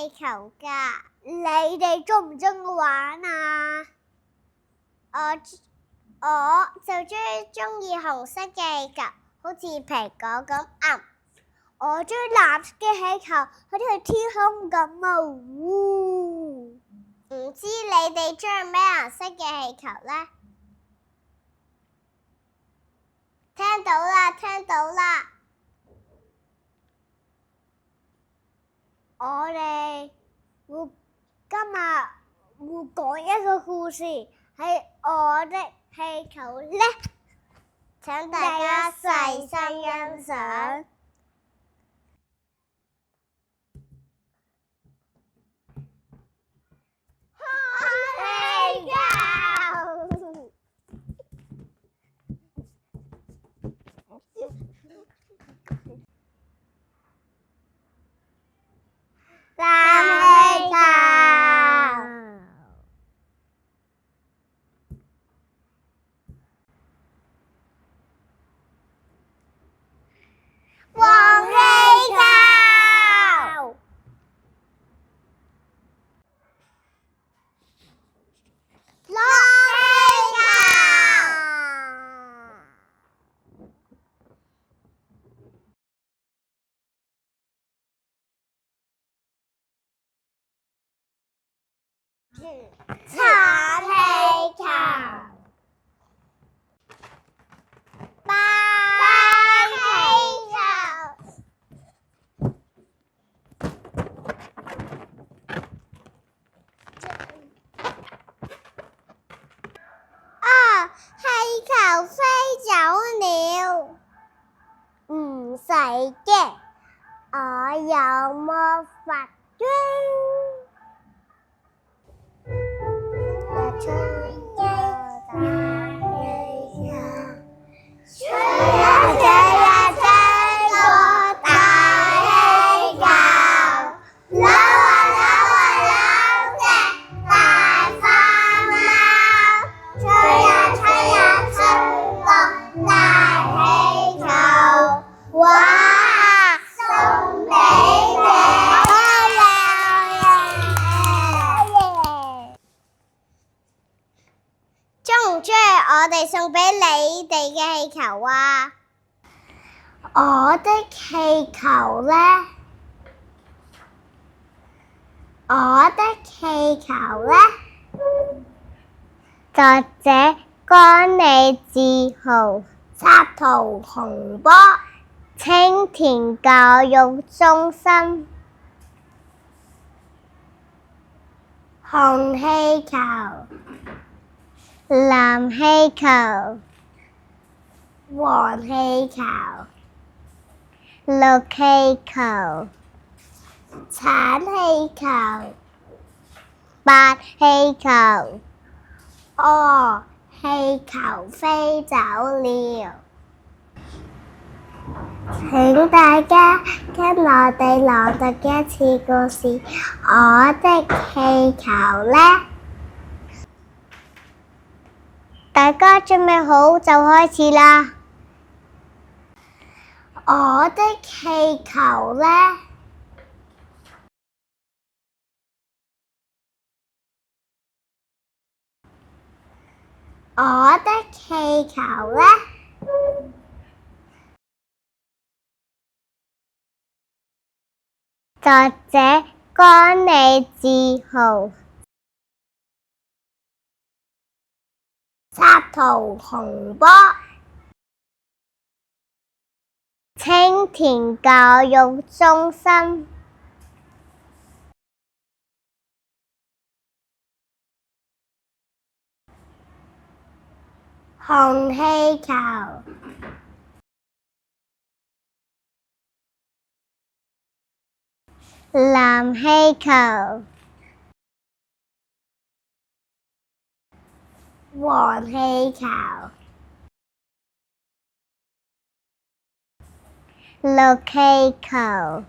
氣球㗎，你哋鍾唔鍾意玩啊？我就鍾意紅色嘅氣球，好似蘋果咁。我鍾意藍色嘅氣球，好似天空咁啊！唔知你哋鍾意咩顏色嘅氣球呢？聽到啦，聽到啦！我哋今日會講一個故事，係我的氣球呢，請大家細心欣賞。開氣球，藍氣球，黃氣球，綠氣球，橙氣球，白氣球，氣球飛走了，唔使驚，我有魔法杖。吹一大氣球，吹呀吹呀吹個大氣球，扭啊扭啊扭隻大花貓，吹呀吹呀吹個大氣球，哇！送俾你。鍾唔鍾意我哋送俾你哋嘅氣球啊？我的氣球呢？我的氣球呢？作者江李志豪，插圖洪波，青田教育中心。紅氣球，藍氣球，黃氣球，綠氣球，橙氣球，白氣球。氣球飛走了。請大家跟我哋朗讀一次故事。我的氣球呢？大家準備好就開始啦！我的氣球呢？我的氣球呢？作者江李志豪，插圖洪波，青田教育中心。紅氣球，藍氣球，黃氣球，綠氣球，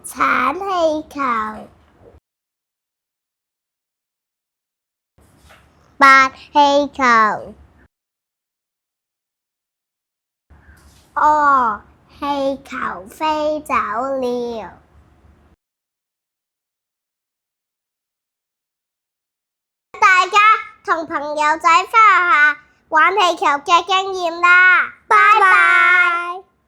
橙氣球，白氣球，氣氣球飛走了。大家同朋友仔分享下玩氣球嘅經驗啦，拜拜。